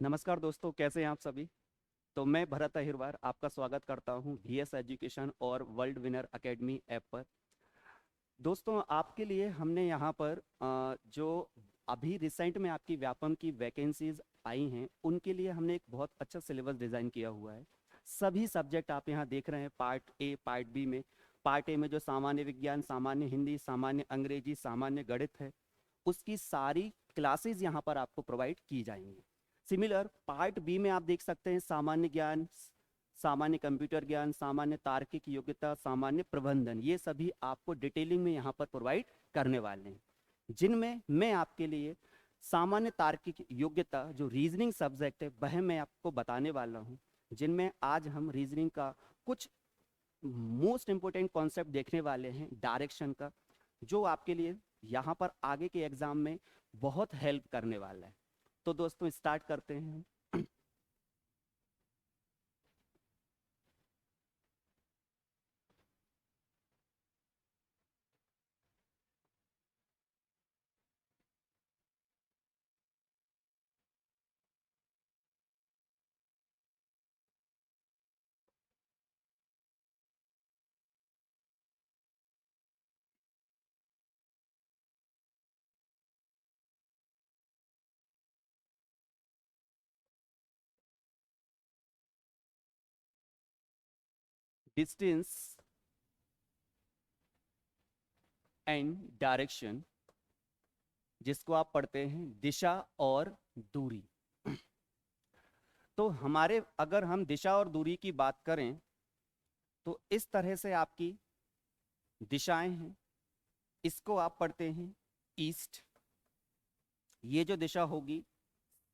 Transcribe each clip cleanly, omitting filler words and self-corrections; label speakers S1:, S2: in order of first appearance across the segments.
S1: नमस्कार दोस्तों, कैसे हैं आप सभी। तो मैं भरत अहिरवार आपका स्वागत करता हूं VS एजुकेशन और वर्ल्ड विनर एकेडमी ऐप पर। दोस्तों, आपके लिए हमने यहाँ पर जो अभी रिसेंट में आपकी व्यापम की वैकेंसीज आई हैं उनके लिए हमने एक बहुत अच्छा सिलेबस डिज़ाइन किया हुआ है। सभी सब्जेक्ट आप यहाँ देख रहे हैं, पार्ट ए पार्ट बी में। पार्ट ए में जो सामान्य विज्ञान, सामान्य हिंदी, सामान्य अंग्रेजी, सामान्य गणित है, उसकी सारी क्लासेस यहाँ पर आपको प्रोवाइड की जाएंगी। सिमिलर पार्ट बी में आप देख सकते हैं सामान्य ज्ञान, सामान्य कंप्यूटर ज्ञान, सामान्य तार्किक योग्यता, सामान्य प्रबंधन, ये सभी आपको डिटेलिंग में यहाँ पर प्रोवाइड करने वाले हैं, जिनमें मैं आपके लिए सामान्य तार्किक योग्यता जो रीजनिंग सब्जेक्ट है वह मैं आपको बताने वाला हूँ, जिनमें आज हम रीजनिंग का कुछ मोस्ट इंपोर्टेंट कॉन्सेप्ट देखने वाले हैं डायरेक्शन का, जो आपके लिए यहाँ पर आगे के एग्जाम में बहुत हेल्प करने वाला है। तो दोस्तों स्टार्ट करते हैं। डिस्टेंस एंड डायरेक्शन, जिसको आप पढ़ते हैं दिशा और दूरी। तो हमारे अगर हम दिशा और दूरी की बात करें तो इस तरह से आपकी दिशाएं हैं। इसको आप पढ़ते हैं ईस्ट, ये जो दिशा होगी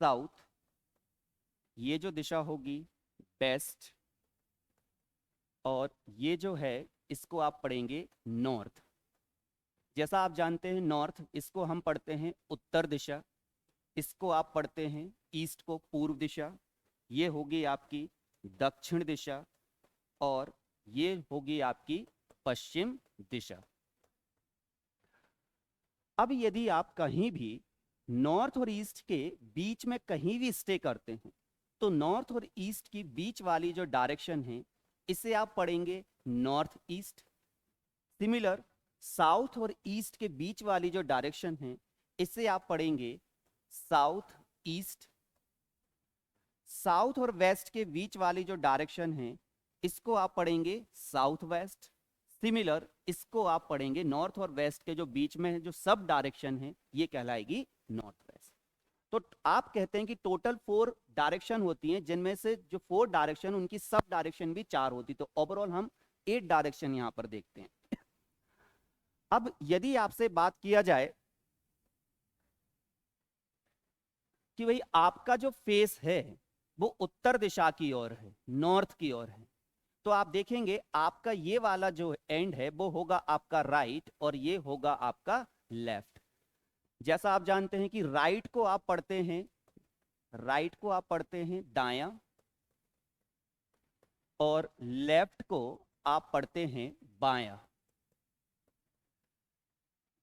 S1: साउथ, ये जो दिशा होगी वेस्ट, और ये जो है इसको आप पढ़ेंगे नॉर्थ। जैसा आप जानते हैं नॉर्थ, इसको हम पढ़ते हैं उत्तर दिशा, इसको आप पढ़ते हैं ईस्ट को पूर्व दिशा, ये होगी आपकी दक्षिण दिशा, और ये होगी आपकी पश्चिम दिशा। अब यदि आप कहीं भी नॉर्थ और ईस्ट के बीच में कहीं भी स्टे करते हैं तो नॉर्थ और ईस्ट की बीच वाली जो डायरेक्शन है इसे आप पढ़ेंगे नॉर्थ ईस्ट। सिमिलर साउथ और ईस्ट के बीच वाली जो डायरेक्शन है इसे आप पढ़ेंगे साउथ ईस्ट। साउथ और वेस्ट के बीच वाली जो डायरेक्शन है इसको आप पढ़ेंगे साउथ वेस्ट। सिमिलर इसको आप पढ़ेंगे नॉर्थ और वेस्ट के जो बीच में जो सब डायरेक्शन है ये कहलाएगी नॉर्थ वेस्ट। तो आप कहते हैं कि टोटल 4 डायरेक्शन होती हैं, जिनमें से जो 4 डायरेक्शन उनकी सब डायरेक्शन भी 4 होती, तो ओवरऑल हम 8 डायरेक्शन यहां पर देखते हैं। अब यदि आपसे बात किया जाए कि भाई आपका जो फेस है वो उत्तर दिशा की ओर है, नॉर्थ की ओर है, तो आप देखेंगे आपका ये वाला जो एंड है वो होगा आपका राइट और ये होगा आपका लेफ्ट। जैसा आप जानते हैं कि राइट को आप पढ़ते हैं, राइट को आप पढ़ते हैं दायां, और लेफ्ट को आप पढ़ते हैं बायां।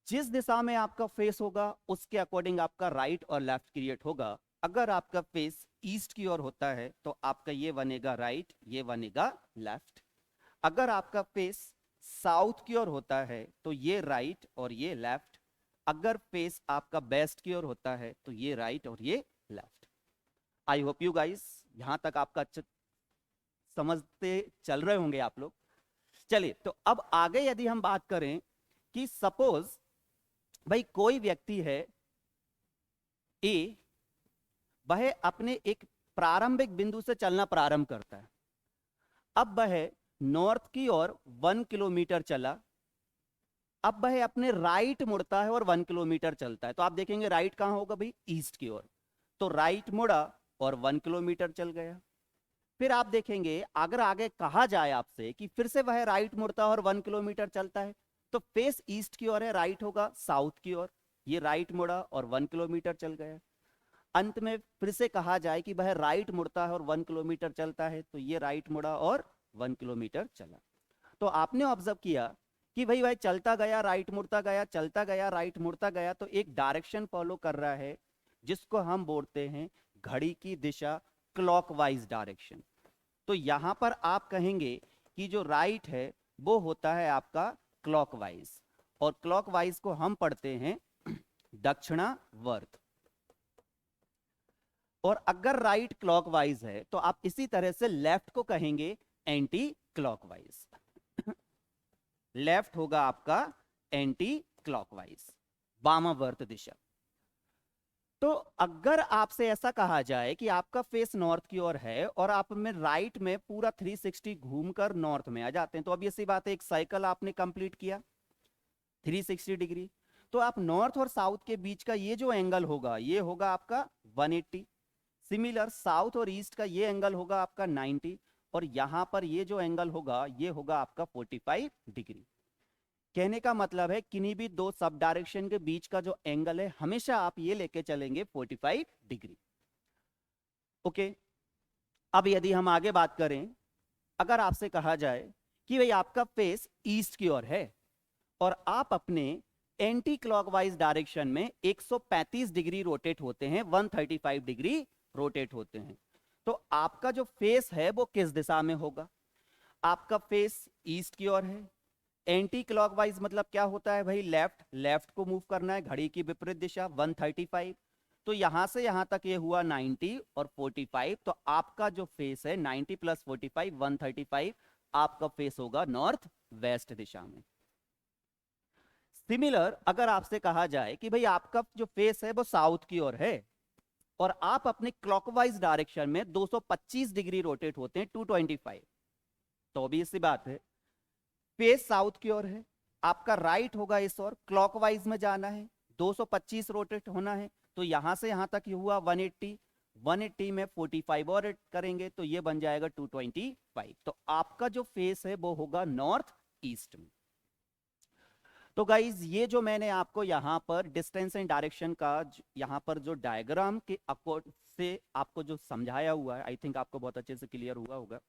S1: जिस दिशा में आपका फेस होगा उसके अकॉर्डिंग आपका राइट और लेफ्ट क्रिएट होगा। अगर आपका फेस ईस्ट की ओर होता है तो आपका ये बनेगा राइट, ये बनेगा लेफ्ट। अगर आपका फेस साउथ की ओर होता है तो ये राइट और ये लेफ्ट। अगर फेस आपका वेस्ट की ओर होता है तो ये राइट और ये left. I hope you guys यहां तक आपका अच्छा समझते चल रहे होंगे आप लोग। चलिए, तो अब आगे यदि हम बात करें कि सपोज भाई कोई व्यक्ति है ए, वह अपने एक प्रारंभिक बिंदु से चलना प्रारंभ करता है। अब वह नॉर्थ की ओर 1 किलोमीटर चला, अब वह अपने राइट मुड़ता है और 1 किलोमीटर चलता है। तो आप देखेंगे राइट कहां होगा भाई, ईस्ट की ओर, तो राइट मुड़ा और 1 किलोमीटर चल गया। फिर आप देखेंगे अगर आगे कहा जाए आपसे कि फिर से वह राइट मुड़ता है और 1 किलोमीटर चलता है, तो फेस ईस्ट की ओर है, राइट होगा साउथ की ओर, ये राइट मुड़ा और 1 किलोमीटर चल गया। अंत में फिर से कहा जाए कि वह राइट मुड़ता है और 1 किलोमीटर चलता है, तो ये राइट मुड़ा और 1 किलोमीटर चला। तो आपने ऑब्जर्व किया कि भाई भाई चलता गया, राइट मुड़ता गया, चलता गया, राइट मुड़ता गया, तो एक डायरेक्शन फॉलो कर रहा है जिसको हम बोलते हैं घड़ी की दिशा क्लॉकवाइज डायरेक्शन। तो यहां पर आप कहेंगे कि जो राइट है वो होता है आपका क्लॉकवाइज, और क्लॉकवाइज को हम पढ़ते हैं दक्षिणावर्त। और अगर राइट क्लॉकवाइज है तो आप इसी तरह से लेफ्ट को कहेंगे एंटी क्लॉकवाइज। लेफ्ट होगा आपका एंटी क्लॉकवाइज, वामावर्त दिशा। तो अगर आपसे ऐसा कहा जाए कि आपका फेस नॉर्थ की ओर है और आप में राइट में पूरा 360 घूमकर नॉर्थ में आ जाते हैं, तो अब ये सी बात है, एक साइकिल आपने कंप्लीट किया 360 डिग्री। तो आप नॉर्थ और साउथ के बीच का ये जो एंगल होगा ये होगा आपका 180। सिमिलर साउथ और ईस्ट का ये एंगल होगा आपका 90, और यहां पर ये जो एंगल होगा ये होगा आपका 45 डिग्री। कहने का मतलब है किन्हीं भी दो सब डायरेक्शन के बीच का जो एंगल है हमेशा आप ये लेके चलेंगे 45 डिग्री। ओके, अब यदि हम आगे बात करें, अगर आपसे कहा जाए कि भाई आपका फेस ईस्ट की ओर है और आप अपने एंटी क्लॉकवाइज डायरेक्शन में 135 डिग्री रोटेट होते हैं, 135 डिग्री रोटेट होते हैं, तो आपका जो फेस है वो किस दिशा में होगा? आपका फेस ईस्ट की ओर है। एंटी क्लॉकवाइज मतलब क्या होता है भाई? लेफ्ट, लेफ्ट को मूव करना है, घड़ी की विपरीत दिशा 135। तो यहां से यहां तक ये हुआ 90 और 45, तो आपका जो फेस है 90 प्लस 45 135, आपका फेस होगा नॉर्थ वेस्ट दिशा में। सिमिलर अगर आपसे कहा जाए कि भाई आपका जो फेस है वो साउथ की ओर है और आप अपने क्लॉकवाइज डायरेक्शन में 225 डिग्री रोटेट होते हैं 225, तो भी इसी बात है, फेस साउथ की ओर है, आपका राइट होगा इस ओर, क्लॉकवाइज में जाना है, 225 रोटेट होना है, तो यहां से यहां तक ये हुआ 180, 180 में 45 और ऐड करेंगे तो ये बन जाएगा 225। तो आपका जो फेस है वो होगा नॉर्थ ईस्ट में। तो गाइज ये जो मैंने आपको यहाँ पर डिस्टेंस एंड डायरेक्शन का यहाँ पर जो डायग्राम के अकॉर्ड से आपको जो समझाया हुआ है, आई थिंक आपको बहुत अच्छे से क्लियर हुआ होगा।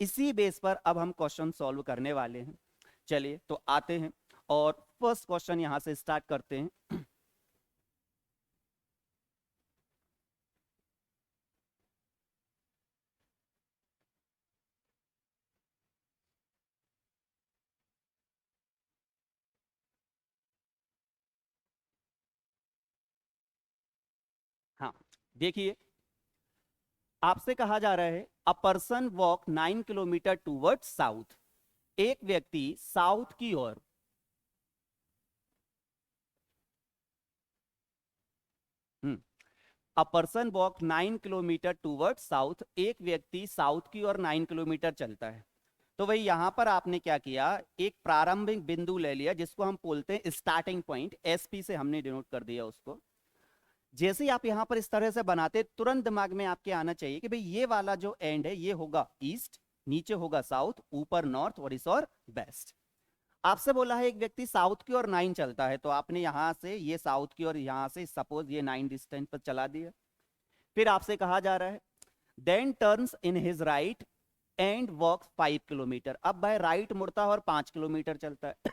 S1: इसी बेस पर अब हम क्वेश्चन सॉल्व करने वाले हैं। चलिए तो आते हैं और फर्स्ट क्वेश्चन यहां से स्टार्ट करते हैं। हाँ, देखिए आपसे कहा जा रहा है a person walk 9 kilometre toward south. एक व्यक्ति साउथ की ओर a person walk 9 kilometre toward south, एक व्यक्ति साउथ की ओर 9 किलोमीटर चलता है। तो भाई यहां पर आपने क्या किया, एक प्रारंभिक बिंदु ले लिया जिसको हम बोलते हैं स्टार्टिंग पॉइंट, एसपी से हमने डिनोट कर दिया उसको। जैसे ही आप यहां पर इस तरह से बनाते, तुरंत दिमाग में आपके आना चाहिए कि भाई ये वाला जो एंड है ये होगा ईस्ट, नीचे होगा साउथ, ऊपर नॉर्थ और इस और वेस्ट। आपसे बोला है एक व्यक्ति साउथ की ओर 9 चलता है, तो आपने यहां से ये साउथ की ओर यहां से सपोज ये 9 डिस्टेंस पर चला दिया। फिर आपसे कहा जा रहा है then turns in his right and walks 5 kilometre. अब भाई राइट मुड़ता है और 5 किलोमीटर चलता है।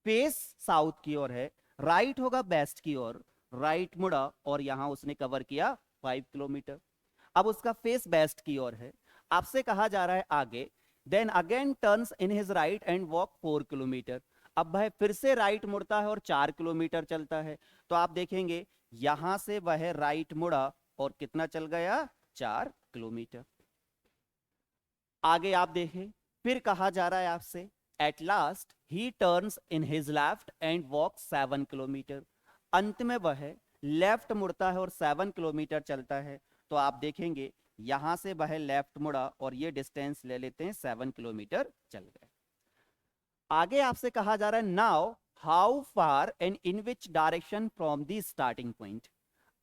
S1: फेस साउथ की ओर है, राइट होगा वेस्ट की ओर, राइट मुड़ा और यहां उसने कवर किया 5 किलोमीटर। अब उसका फेस वेस्ट की ओर है, आपसे कहा जा रहा है आगे then again turns in his right and walk 4 kilometre. अब भाई फिर से राइट मुड़ता है और 4 किलोमीटर चलता है। तो आप देखेंगे यहां से वह राइट मुड़ा और कितना चल गया, 4 किलोमीटर। आगे आप देखें, फिर कहा जा रहा है आपसे at last he turns in his left and walk 7 kilometre. अंत में वह लेफ्ट मुड़ता है और 7 किलोमीटर चलता है। तो आप देखेंगे यहां से वह लेफ्ट मुड़ा और ये डिस्टेंस ले लेते हैं 7 किलोमीटर चल गए। आगे आपसे कहा जा रहा है now how far and in which direction from the starting point.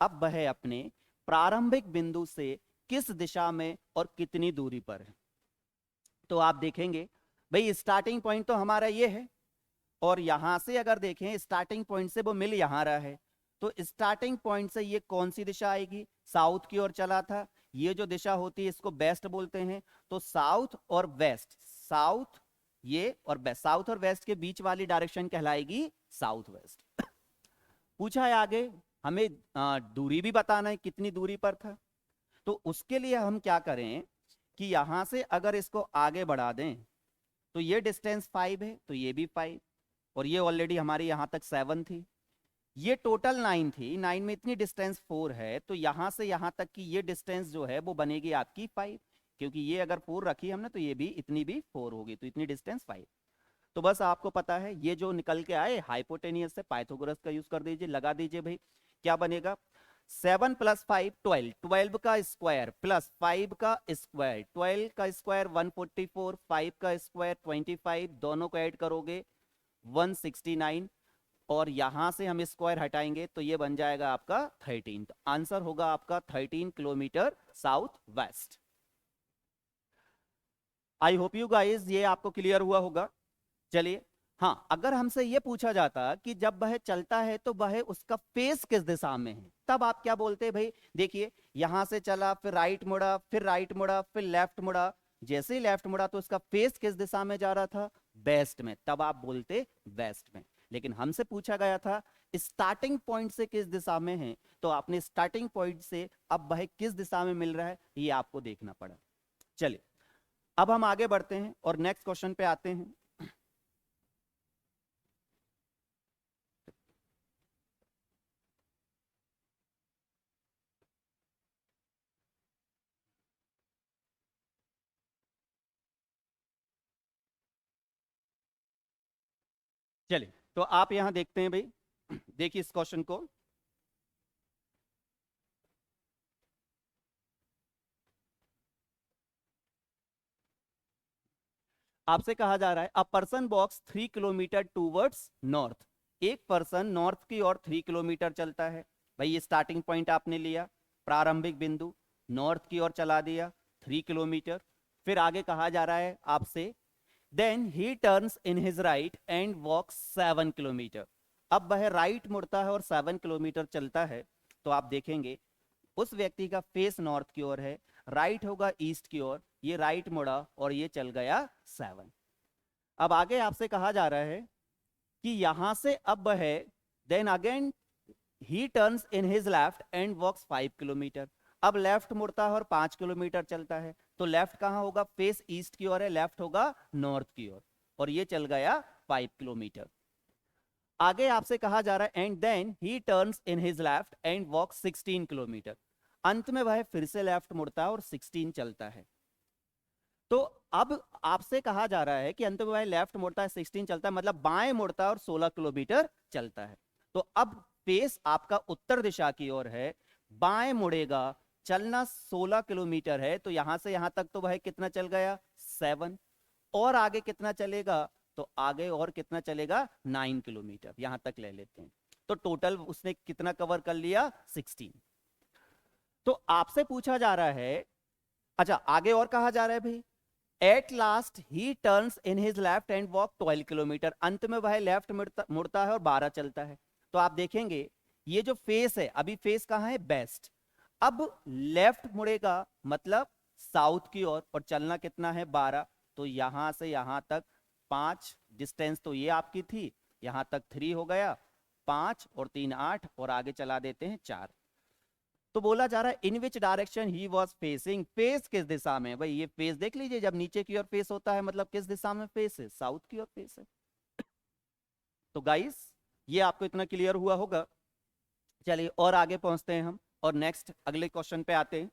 S1: अब वह अपने प्रारंभिक बिंदु से किस दिशा में और कितनी दूरी पर है। तो आप देखेंगे भाई स्टार्टिंग पॉइंट तो हमारा ये है, और यहां से अगर देखें स्टार्टिंग पॉइंट से वो मिल यहां रहा है, तो स्टार्टिंग पॉइंट से ये कौन सी दिशा आएगी, साउथ की ओर चला था, ये जो दिशा होती है इसको वेस्ट बोलते हैं। तो साउथ और वेस्ट, साउथ ये और वेस्ट, साउथ और वेस्ट के बीच वाली डायरेक्शन कहलाएगी साउथ वेस्ट। पूछा है आगे हमें दूरी भी बताना है कितनी दूरी पर था। तो उसके लिए हम क्या करें कि यहां से अगर इसको आगे बढ़ा दें तो ये डिस्टेंस 5 है, तो ये भी 5, और ये ऑलरेडी हमारी यहां तक 7 थी, ये टोटल 9 थी, 9 में इतनी डिस्टेंस 4 है, तो यहां से यहां तक की ये डिस्टेंस जो है वो बनेगी आपकी 5, क्योंकि ये अगर 4 रखी हमने तो ये भी इतनी भी 4 होगी, तो इतनी डिस्टेंस 5। तो बस आपको पता है ये जो निकल के आए हाइपोटेनियस से, पाइथागोरस का यूज कर दीजिए, लगा दीजिए भाई, क्या बनेगा 7 + 5 12, 12 का स्क्वायर प्लस 5 का स्क्वायर, 12 का स्क्वायर 144, 5 का स्क्वायर 25, दोनों को ऐड करोगे 169, और यहां से हम स्क्वायर हटाएंगे तो ये बन जाएगा आपका 13। तो आंसर होगा आपका 13 kilometre south west. I hope you guys ये आपको क्लियर हुआ होगा। चलिए, हाँ, अगर हमसे ये पूछा जाता कि जब वह चलता है तो वह उसका फेस किस दिशा में है, तब आप क्या बोलते भाई? देखिए, यहां से चला, फिर राइट मुड़ा, फिर राइट मुड़ा, फिर लेफ्ट मुड़ा, जैसे ही लेफ्ट मुड़ा तो उसका फेस किस दिशा में जा रहा था? वेस्ट में, तब आप बोलते वेस्ट में। लेकिन हमसे पूछा गया था स्टार्टिंग पॉइंट से किस दिशा में है, तो आपने स्टार्टिंग पॉइंट से अब वह किस दिशा में मिल रहा है ये आपको देखना पड़ा। चलिए, अब हम आगे बढ़ते हैं और नेक्स्ट क्वेश्चन पे आते हैं। चलिए, तो आप यहां देखते हैं भाई, देखिए इस क्वेश्चन को। आपसे कहा जा रहा है a person walks 3 kilometre towards north, एक पर्सन नॉर्थ की ओर 3 किलोमीटर चलता है। भाई ये स्टार्टिंग पॉइंट आपने लिया, प्रारंभिक बिंदु, नॉर्थ की ओर चला दिया 3 किलोमीटर। फिर आगे कहा जा रहा है आपसे then he turns in his right and walks 7 kilometre. अब वह राइट मुड़ता है और 7 किलोमीटर चलता है। तो आप देखेंगे उस व्यक्ति का फेस नॉर्थ की ओर है, राइट होगा ईस्ट की ओर, ये राइट मुड़ा और ये चल गया 7। अब आगे आपसे कहा जा रहा है कि यहां से अब है then again he turns in his left and walks 5 kilometre. अब लेफ्ट मुड़ता है और 5 किलोमीटर चलता है, तो लेफ्ट कहां होगा? फेस ईस्ट की ओर है, लेफ्ट होगा नॉर्थ की ओर, और ये चल गया 5 किलोमीटर। आगे आपसे कहा जा रहा है and then he turns in his left and walks 16 kilometre. अंत में वह फिर से लेफ्ट मुड़ता है और 16 चलता है। तो अब आपसे कहा जा रहा है कि अंत में वह लेफ्ट मुड़ता है, 16 चलता है, मतलब बाएं मुड़ता है और 16 किलोमीटर चलता है। तो अब फेस आपका उत्तर दिशा की ओर है, बाएं मुड़ेगा, चलना 16 किलोमीटर है, तो यहां से यहां तक तो वह कितना चल गया? 7। और आगे कितना चलेगा? तो आगे और कितना चलेगा? 9 किलोमीटर, यहां तक ले लेते हैं। तो टोटल उसने कितना कवर कर लिया? 16। तो आपसे पूछा जा रहा है, अच्छा आगे और कहा जा रहा है भाई at last he turns in his left and walk 12 kilometre. अंत में वह लेफ्ट मुड़ता है और 12 चलता है। तो आप देखेंगे ये जो फेस है, अभी फेस कहां है? बेस्ट। अब लेफ्ट मुड़ेगा मतलब साउथ की ओर, और चलना कितना है? 12। तो यहां से यहां तक 5 डिस्टेंस तो ये आपकी थी, यहां तक 3 हो गया, 5 और 3 8, और आगे चला देते हैं 4। तो बोला जा रहा है in which direction he was facing, face किस दिशा में? भाई ये फेस देख लीजिए, जब नीचे की ओर फेस होता है मतलब किस दिशा में फेस है? साउथ की ओर फेस है। तो गाइस ये आपको इतना क्लियर हुआ होगा। चलिए और आगे पहुंचते हैं हम, और नेक्स्ट अगले क्वेश्चन पे आते हैं।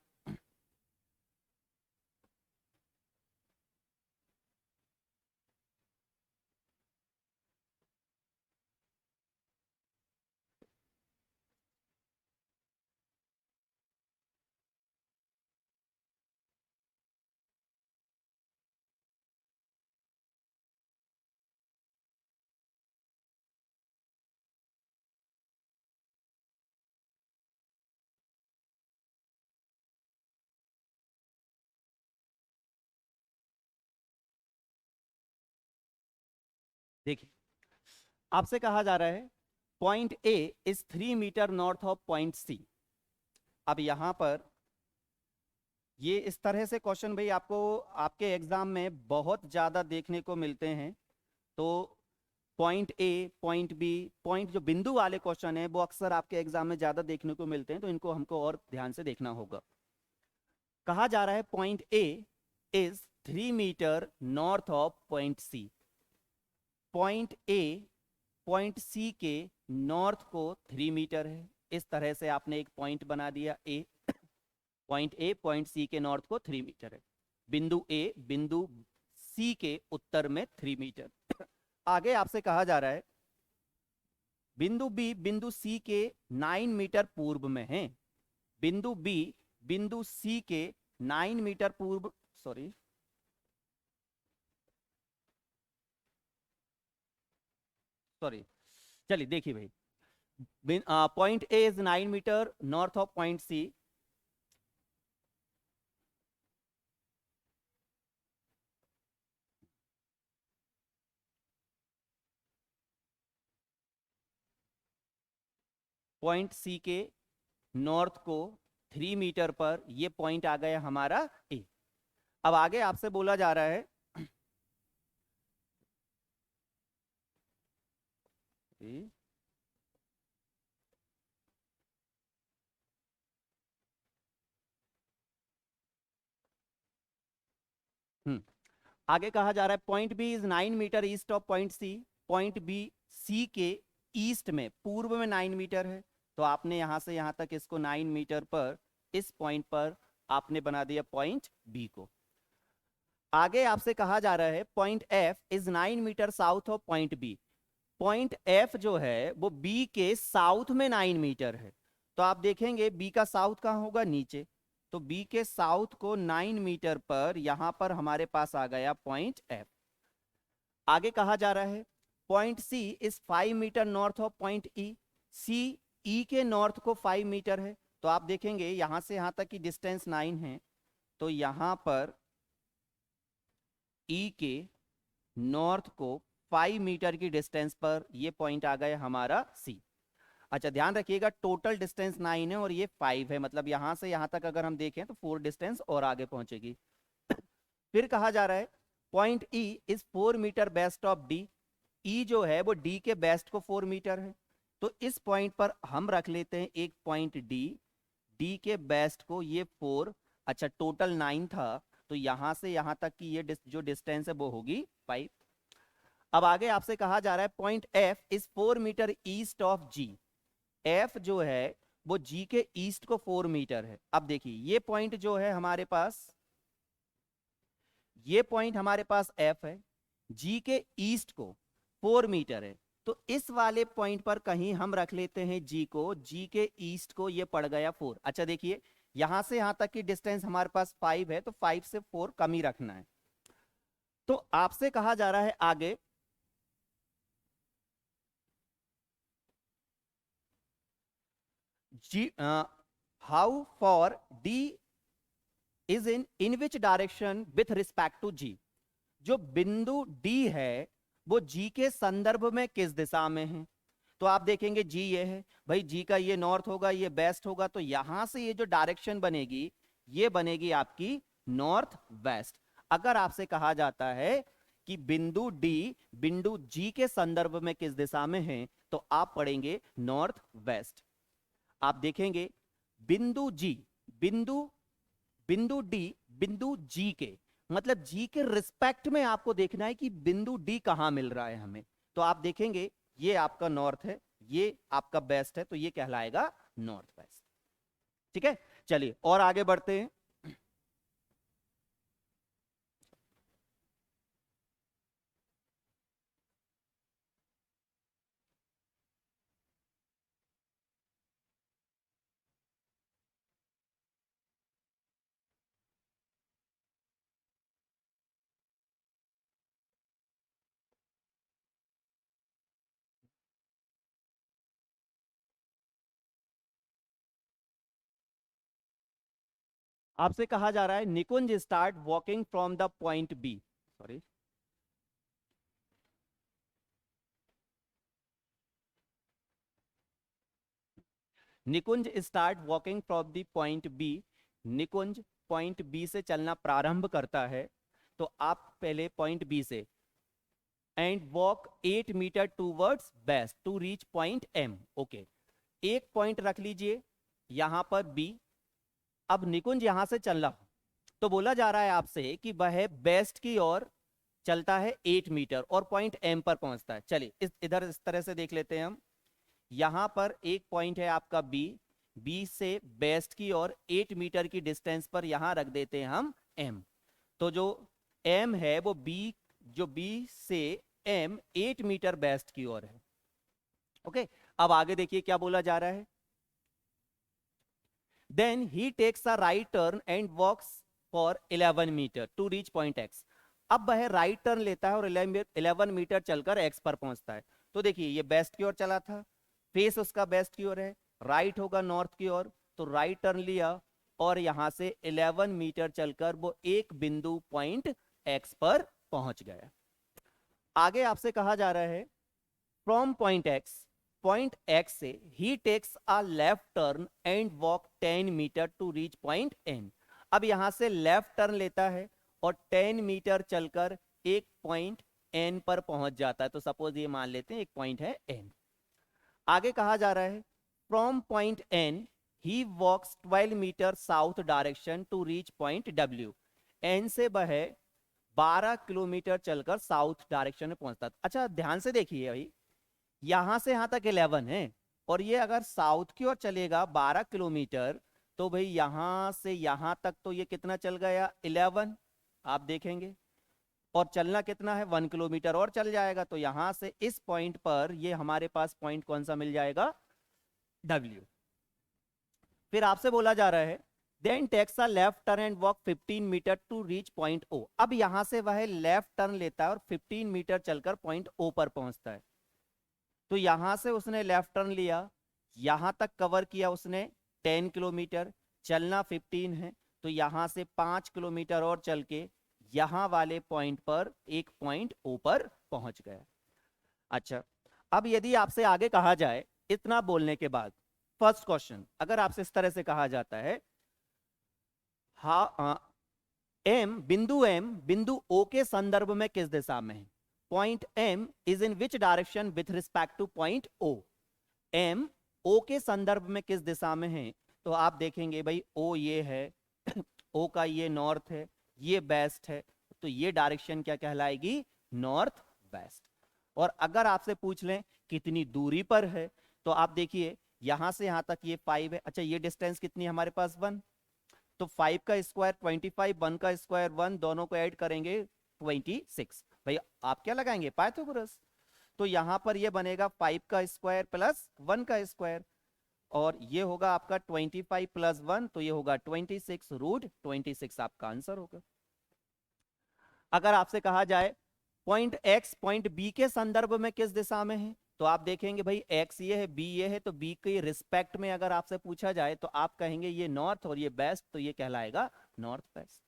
S1: देखिए, आपसे कहा जा रहा है point A is 3 metre north of point C. अब यहां पर ये इस तरह से क्वेश्चन भाई आपको आपके एग्जाम में बहुत ज्यादा देखने को मिलते हैं। तो point A, point B, point जो बिंदु वाले क्वेश्चन है वो अक्सर आपके एग्जाम में ज्यादा देखने को मिलते हैं, तो इनको हमको और ध्यान से देखना होगा। कहा जा रहा है point A is 3 metre north of point C. Point A point C के नॉर्थ को 3 मीटर है। इस तरह से आपने एक पॉइंट बना दिया ए। पॉइंट ए पॉइंट सी के नॉर्थ को 3 मीटर है। बिंदु ए बिंदु सी के उत्तर में 3 मीटर। आगे आपसे कहा जा रहा है बिंदु बी बिंदु सी के 9 मीटर पूर्व में है। बिंदु बी बिंदु सी के 9 मीटर पूर्व, सॉरी, सॉरी, चलिए देखिए भाई, point A is 9 metre north of point C. Point C के नॉर्थ को 3 मीटर पर ये पॉइंट आ गया हमारा ए। अब आगे आपसे बोला जा रहा है ए, आगे कहा जा रहा है point B is 9 metre east of point C. Point B C के ईस्ट में, पूर्व में 9 मीटर है। तो आपने यहां से यहां तक इसको 9 मीटर पर, इस पॉइंट पर आपने बना दिया पॉइंट बी को। आगे आपसे कहा जा रहा है point F is 9 metre south of point B. Point F जो है वो बी के साउथ में 9 मीटर है। तो आप देखेंगे बी का साउथ कहाँ होगा, नीचे। तो बी के साउथ को 9 मीटर पर यहां पर हमारे पास आ गया पॉइंट एफ। आगे कहा जा रहा है point C is 5 metre north of point E. C E के नॉर्थ को 5 मीटर है। तो आप देखेंगे यहां से यहां तक की डिस्टेंस 9 है। तो यहां पर ई के नॉर्थ को 5 मीटर की डिस्टेंस पर ये पॉइंट आ गया हमारा सी। अच्छा ध्यान रखिएगा, टोटल डिस्टेंस 9 है और ये 5 है, मतलब यहां से यहां तक अगर हम देखें तो 4 डिस्टेंस और आगे पहुंचेगी। फिर कहा जा रहा है point E is 4 metre west of D. E जो है वो डी के बेस्ट को 4 मीटर है। तो इस पॉइंट पर हम रख लेते हैं एक पॉइंट डी। डी के बेस्ट को ये 4, अच्छा टोटल 9 था, तो यहां से यहां तक की ये जो डिस्टेंस है वो होगी 5। अब आगे आपसे कहा जा रहा है point F is 4 metre east of G. F जो है वो जी के ईस्ट को 4 मीटर है। अब देखिए ये पॉइंट जो है हमारे पास, ये पॉइंट हमारे पास एफ है, जी के ईस्ट को 4 मीटर है। तो इस वाले पॉइंट पर कहीं हम रख लेते हैं जी को, जी के ईस्ट को ये पड़ गया 4। अच्छा देखिए यहां से यहां तक की डिस्टेंस हमारे पास 5 है, तो 5 से 4 कम ही रखना है। तो आपसे कहा जा रहा है आगे G, how far D is in which direction with respect to G. जो बिंदु डी है वो जी के संदर्भ में किस दिशा में है। तो आप देखेंगे जी ये है भाई, जी का ये नॉर्थ होगा, ये वेस्ट होगा, तो यहां से ये जो डायरेक्शन बनेगी ये बनेगी आपकी नॉर्थ वेस्ट। अगर आपसे कहा जाता है कि बिंदु डी बिंदु जी के संदर्भ में किस दिशा में है, तो आप पढ़ेंगे नॉर्थ वेस्ट। आप देखेंगे बिंदु जी, बिंदु बिंदु डी बिंदु जी के, मतलब जी के रिस्पेक्ट में आपको देखना है कि बिंदु डी कहां मिल रहा है हमें। तो आप देखेंगे ये आपका नॉर्थ है, ये आपका वेस्ट है, तो ये कहलाएगा नॉर्थ वेस्ट। ठीक है, चलिए और आगे बढ़ते हैं। आपसे कहा जा रहा है Nikunj start walking from the point B, sorry, Nikunj start walking from the point B. Nikunj point B से चलना प्रारंभ करता है। तो आप पहले पॉइंट बी से and walk 8 metre towards west to reach point M. Okay, एक पॉइंट रख लीजिए यहां पर बी। अब निकुंज यहां से चल रहा, तो बोला जा रहा है आपसे कि वह बेस्ट की ओर चलता है 8 मीटर और पॉइंट एम पर पहुंचता है। चलिए इधर इस तरह से देख लेते हैं हम। यहां पर एक पॉइंट है आपका बी, बी से बेस्ट की ओर 8 मीटर की डिस्टेंस पर यहां रख देते हैं हम एम। तो जो एम है वो बी, जो बी से एम 8 मीटर बेस्ट की ओर है। ओके, अब आगे देखिए क्या बोला जा रहा है। Then he takes a right turn and walks for 11 metre to reach point X. अब वह राइट टर्न लेता है और 11 मीटर चलकर एक्स पर पहुंचता है। तो देखिए ये बेस्ट की ओर चला था, फेस उसका बेस्ट की ओर है, राइट होगा नॉर्थ की ओर, तो राइट टर्न लिया और यहां से 11 मीटर चलकर वो एक बिंदु पॉइंट एक्स पर पहुंच गया। आगे आपसे कहा जा रहा है फ्रॉम पॉइंट एक्स से he takes a left turn and walk 10 metre to reach point N. अब यहां से लेफ्ट टर्न लेता है और 10 मीटर चलकर एक पॉइंट एन पर पहुंच जाता है। तो सपोज ये मान लेते हैं एक पॉइंट है एन। आगे कहा जा रहा है from point N he walks 12 metre south direction to reach point W. N से वह 12 किलोमीटर चलकर साउथ डायरेक्शन में पहुंचता है। अच्छा ध्यान से देखिए भाई, यहां से यहां तक 11 है और ये अगर साउथ की ओर चलेगा 12 किलोमीटर, तो भाई यहां से यहां तक तो ये कितना चल गया 11, आप देखेंगे। और चलना कितना है 1 किलोमीटर और चल जाएगा। तो यहां से इस पॉइंट पर ये हमारे पास पॉइंट कौन सा मिल जाएगा, डब्ल्यू। फिर आपसे बोला जा रहा है then takes a left turn and walk 15 metre to reach point O. अब यहां से वह लेफ्ट टर्न लेता है और 15 मीटर चलकर पॉइंट ओ पर पहुंचता है। तो यहां से उसने लेफ्ट टर्न लिया, यहां तक कवर किया उसने 10 किलोमीटर, चलना 15 है, तो यहां से 5 किलोमीटर और चल के यहां वाले पॉइंट पर एक पॉइंट ओ पर पहुंच गया। अच्छा, अब यदि आपसे आगे कहा जाए इतना बोलने के बाद, फर्स्ट क्वेश्चन अगर आपसे इस तरह से कहा जाता है हाँ एम बिंदु ओ के संदर्भ में किस दिशा में है, point M is in which direction with respect to point O. M O के संदर्भ में किस दिशा में है, तो आप देखेंगे भाई ओ ये है ओ का ये नॉर्थ है, ये वेस्ट है, तो ये डायरेक्शन क्या कहलाएगी, नॉर्थ वेस्ट। और अगर आपसे पूछ लें कितनी दूरी पर है, तो आप देखिए यहां से यहां तक ये 5 है। अच्छा ये डिस्टेंस कितनी है हमारे पास 1, तो 5 का स्क्वायर 25, 1 का स्क्वायर 1, दोनों को ऐड करेंगे 26। भाई आप क्या लगाएंगे, पाइथागोरस। तो यहां पर ये बनेगा 5 का स्क्वायर प्लस 1 का स्क्वायर, और ये होगा आपका 25 प्लस 1, तो ये होगा 26, रूट 26 आपका आंसर होगा। अगर आपसे कहा जाए पॉइंट एक्स पॉइंट बी के संदर्भ में किस दिशा में है, तो आप देखेंगे भाई एक्स ये है बी ये है, तो बी के रिस्पेक्ट में अगर आपसे पूछा जाए तो आप कहेंगे ये नॉर्थ और ये वेस्ट, तो ये कहलाएगा north west.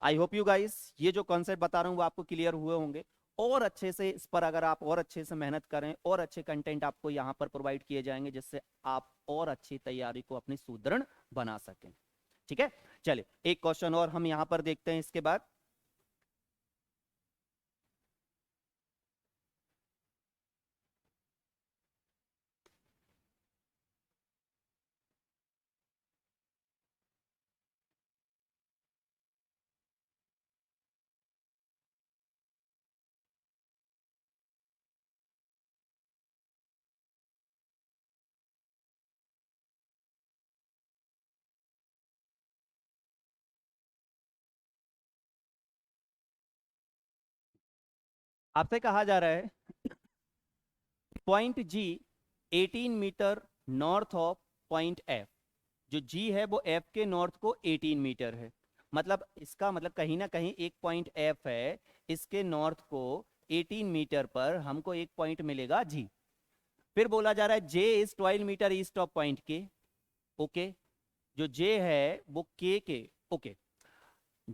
S1: I hope you guys ये जो कॉन्सेप्ट बता रहा हूं वो आपको क्लियर हुए होंगे। और अच्छे से इस पर अगर आप और अच्छे से मेहनत करें और अच्छे कंटेंट आपको यहाँ पर प्रोवाइड किए जाएंगे जिससे आप और अच्छी तैयारी को अपनी सुदृढ़ बना सकें। ठीक है, चलिए एक क्वेश्चन और हम यहाँ पर देखते हैं इसके बाद। आपसे कहा जा रहा है point G 18 metre north of point F. जो जी है वो एफ के नॉर्थ को 18 मीटर है, मतलब इसका मतलब कहीं ना कहीं एक पॉइंट एफ है, इसके नॉर्थ को 18 मीटर पर हमको एक पॉइंट मिलेगा जी। फिर बोला जा रहा है J is 12 metre east of point K. Okay, जो जे है वो K okay,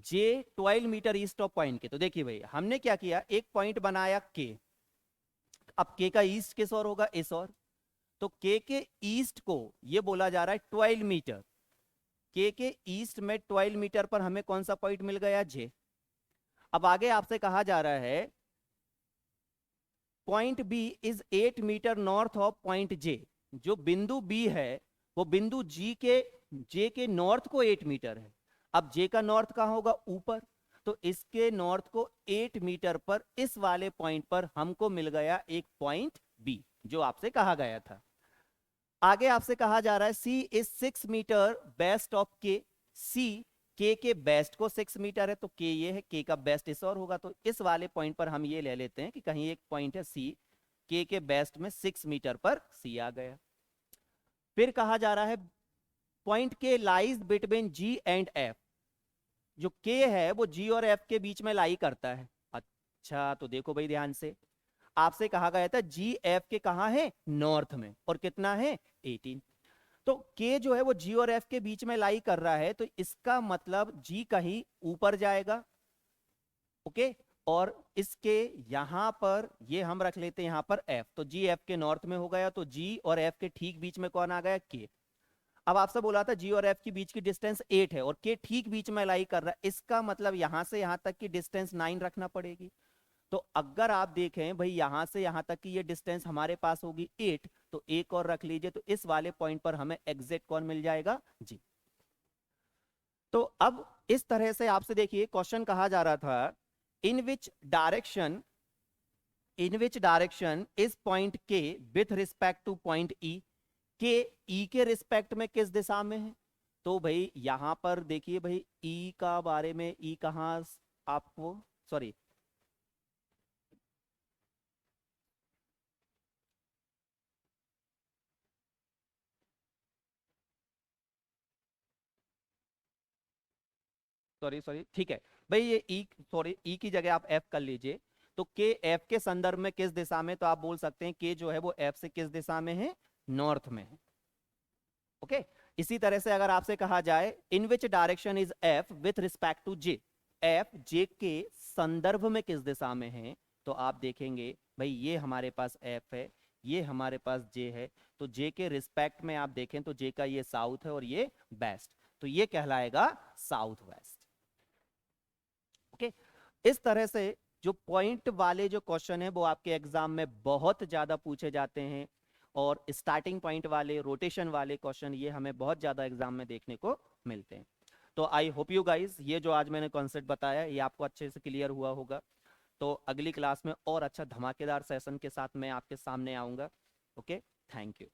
S1: J 12 metre east of point K. तो देखिए भाई हमने क्या किया, एक पॉइंट बनाया के। अब के का ईस्ट किस ओर होगा, इस ओर, तो के ईस्ट को ये बोला जा रहा है 12 मीटर। के ईस्ट में 12 मीटर पर हमें कौन सा पॉइंट मिल गया, जे। अब आगे आपसे कहा जा रहा है point B is 8 metre north of point J. जो बिंदु बी है वो बिंदु जे के नॉर्थ को 8 मीटर है। अब जे का नॉर्थ कहां होगा? ऊपर। तो इसके नॉर्थ को 8 मीटर पर इस वाले पॉइंट पर हमको मिल गया एक पॉइंट बी जो आपसे कहा गया था। आगे आपसे कहा जा रहा है सी इज 6 मीटर बेस्ट ऑफ के। सी के बेस्ट को 6 मीटर है, तो के ये है, के का बेस्ट इस और होगा। तो इस वाले पॉइंट पर हम ये ले लेते हैं कि कहीं एक पॉइंट है सी, के बेस्ट में 6 मीटर पर सी आ गया। फिर कहा जा रहा है पॉइंट के lies between ji and F. जो के है वो जी और एफ के बीच में लाई करता है। अच्छा, तो देखो भाई ध्यान से, आपसे कहा गया था जी एफ के कहां है? नॉर्थ में। और कितना है? 18। तो के जो है वो जी और एफ के बीच में लाई कर रहा है, तो इसका मतलब जी कहीं ऊपर जाएगा। ओके, और इसके यहां पर ये हम रख लेते हैं यहां पर एफ, तो जी एफ के नॉर्थ में हो गया। तो जी और एफ के ठीक बीच में कौन आ गया? के। अब आपसे बोला था जी और एफ के बीच की डिस्टेंस 8 है और के ठीक बीच में लाई कर रहा है, इसका मतलब यहां से यहां तक की डिस्टेंस 9 रखना पड़ेगी। तो अगर आप देखें भाई यहां से यहां तक की ये डिस्टेंस हमारे पास होगी 8, तो एक और रख लीजिए, तो इस वाले पॉइंट पर हमें एग्जैक्ट कौन मिल जाएगा? जी। तो अब इस तरह से आपसे देखिए क्वेश्चन कहा जा रहा था इन विच डायरेक्शन इज पॉइंट के विथ रिस्पेक्ट टू पॉइंट ई। के ई के रिस्पेक्ट में किस दिशा में है? तो भाई यहां पर देखिए भाई ई का बारे में, ई कहां आपको, सॉरी सॉरी सॉरी ठीक है भाई, ये ई, सॉरी ई की जगह आप एफ कर लीजिए। तो के एफ के संदर्भ में किस दिशा में? तो आप बोल सकते हैं के जो है वो एफ से किस दिशा में है? नॉर्थ में है। ओके, इसी तरह से अगर आपसे कहा जाए in which direction is F with respect to J, F J के संदर्भ में किस दिशा में है? तो आप देखेंगे भाई ये हमारे पास एफ है, ये हमारे पास जे है, तो जे के रिस्पेक्ट में आप देखें तो जे का ये साउथ है और ये वेस्ट, तो ये कहलाएगा साउथ वेस्ट। ओके, इस तरह से जो पॉइंट वाले जो क्वेश्चन है वो आपके एग्जाम में बहुत ज्यादा पूछे जाते हैं, और स्टार्टिंग पॉइंट वाले, रोटेशन वाले क्वेश्चन ये हमें बहुत ज्यादा एग्जाम में देखने को मिलते हैं। तो आई होप यू गाइज ये जो आज मैंने कॉन्सेप्ट बताया ये आपको अच्छे से क्लियर हुआ होगा। तो अगली क्लास में और अच्छा धमाकेदार सेशन के साथ मैं आपके सामने आऊंगा। Okay, thank you.